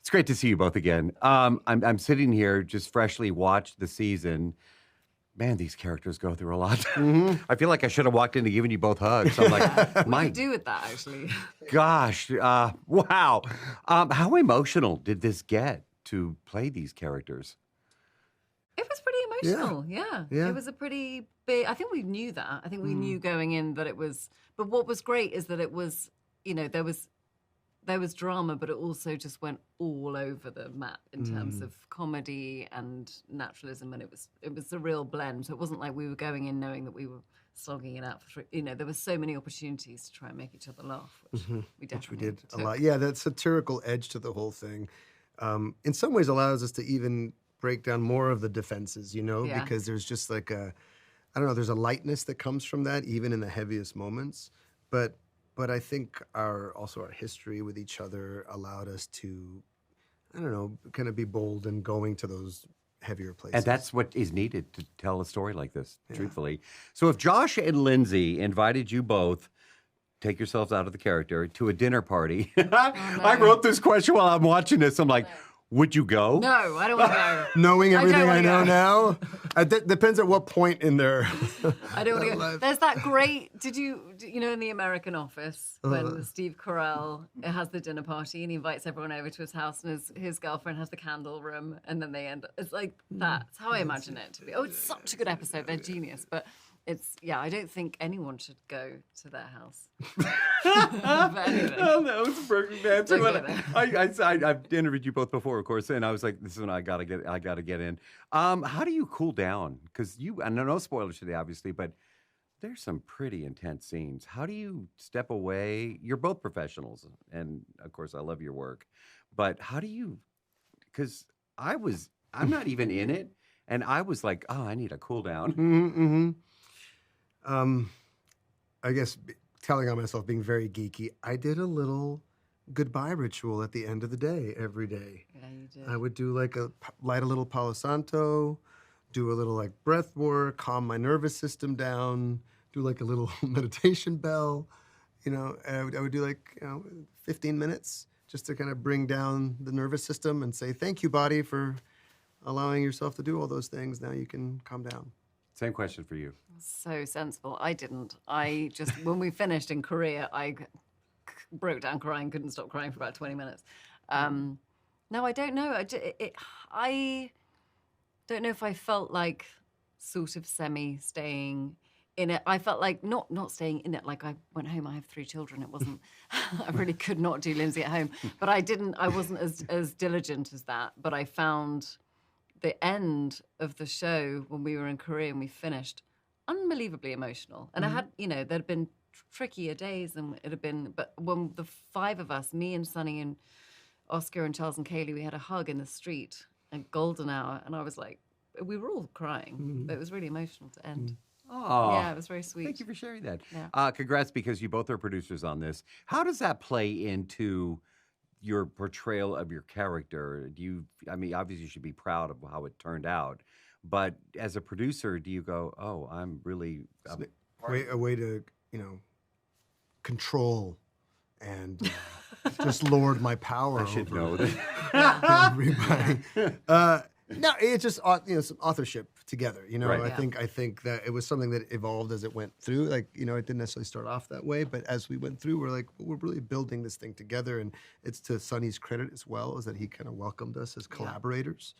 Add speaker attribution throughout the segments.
Speaker 1: It's great to see you both again. I'm sitting here, just freshly watched the season. Man, these characters go through a lot. I feel like I should have walked in and given you both hugs. I'm like,
Speaker 2: What
Speaker 1: my
Speaker 2: do you do with that, actually?
Speaker 1: gosh, wow. How emotional did this get to play these characters?
Speaker 2: It was pretty emotional, yeah.
Speaker 3: Yeah.
Speaker 2: It was a pretty big, I think we knew that. I think we knew going in that it was, but what was great is that it was, you know, there was drama, but it also just went all over the map in terms of comedy and naturalism, and it was a real blend. So it wasn't like we were going in knowing that we were slogging it out for, you know, there were so many opportunities to try and make each other laugh, which we definitely
Speaker 3: did
Speaker 2: took.
Speaker 3: a lot. Yeah, that satirical edge to the whole thing, in some ways allows us to even break down more of the defenses, you know,
Speaker 2: Yeah.
Speaker 3: because there's just like I don't know, there's a lightness that comes from that, even in the heaviest moments. But I think our history with each other allowed us to, I don't know, kind of be bold and going to those heavier places.
Speaker 1: And that's what is needed to tell a story like this, truthfully. So if Josh and Lindsay invited you both, take yourselves out of the character, to a dinner party. I wrote this question while I'm watching this. I'm like, would you go?
Speaker 2: No, I don't want to go.
Speaker 3: Knowing
Speaker 2: I don't
Speaker 3: everything I,
Speaker 2: wanna
Speaker 3: know
Speaker 2: go.
Speaker 3: now, depends at what point in their.
Speaker 2: I don't want to go. There's that great. Did you know in The American Office when Steve Carell has the dinner party and he invites everyone over to his house and his girlfriend has the candle room and then they end. It's like that's how I imagine it to be. Oh, it's such a good episode. They're genius, but. I don't think anyone should go to their house.
Speaker 1: Oh, that was a perfect answer.
Speaker 2: Don't go there.
Speaker 1: I've interviewed you both before, of course, and I was like, "This is when I gotta get in." How do you cool down? Because I know no spoilers today, obviously, but there's some pretty intense scenes. How do you step away? You're both professionals, and of course, I love your work. But how do you? Because I'm not even in it, and I was like, "Oh, I need a cool down."
Speaker 3: I guess telling on myself being very geeky, I did a little goodbye ritual at the end of the day every day.
Speaker 2: Yeah, you did.
Speaker 3: I would do light a little Palo Santo, do a little like breath work, calm my nervous system down, do like a little meditation bell, you know, and I would do 15 minutes just to kind of bring down the nervous system and say, thank you, body, for allowing yourself to do all those things. Now you can calm down.
Speaker 1: Same question for you.
Speaker 2: So sensible. I didn't. I just, when we finished in Korea, I broke down crying, couldn't stop crying for about 20 minutes. No, I don't know. I don't know if I felt like sort of semi-staying in it. I felt like not staying in it. Like I went home, I have 3 children. It wasn't, I really could not do Lindsay at home. But I wasn't as diligent as that. But I found the end of the show when we were in Korea and we finished unbelievably emotional. And I had, there'd been trickier days than it had been, but when the 5 of us, me and Sonny and Oscar and Charles and Kaylee, we had a hug in the street at golden hour, and I was like, we were all crying, but it was really emotional to end.
Speaker 1: Oh,
Speaker 2: yeah, it was very sweet.
Speaker 1: Thank you for sharing that.
Speaker 2: Yeah.
Speaker 1: Congrats, because you both are producers on this. How does that play into your portrayal of your character? Obviously you should be proud of how it turned out, but as a producer, do you go, oh, I'm really...
Speaker 3: a way to, control and just lord my power.
Speaker 1: I should
Speaker 3: over
Speaker 1: know that.
Speaker 3: everybody. No, it's just some authorship together.
Speaker 1: Right.
Speaker 3: I think that it was something that evolved as it went through. Like, it didn't necessarily start off that way, but as we went through, we're like, we're really building this thing together. And it's to Sonny's credit as well, is that he kind of welcomed us as collaborators.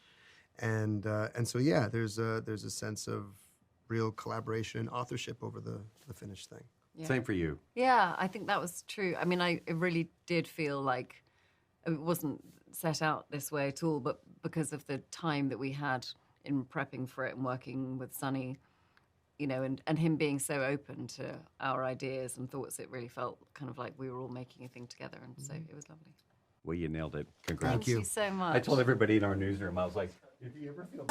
Speaker 3: And so yeah, there's a sense of real collaboration and authorship over the finished thing.
Speaker 2: Yeah.
Speaker 1: Same for you.
Speaker 2: Yeah, I think that was true. I mean, it really did feel like it wasn't set out this way at all, but because of the time that we had in prepping for it and working with Sonny, and him being so open to our ideas and thoughts, it really felt kind of like we were all making a thing together, and so it was lovely.
Speaker 1: Well, you nailed it. Congrats.
Speaker 2: Thank you so much.
Speaker 1: I told everybody in our newsroom, I was like, if you ever feel...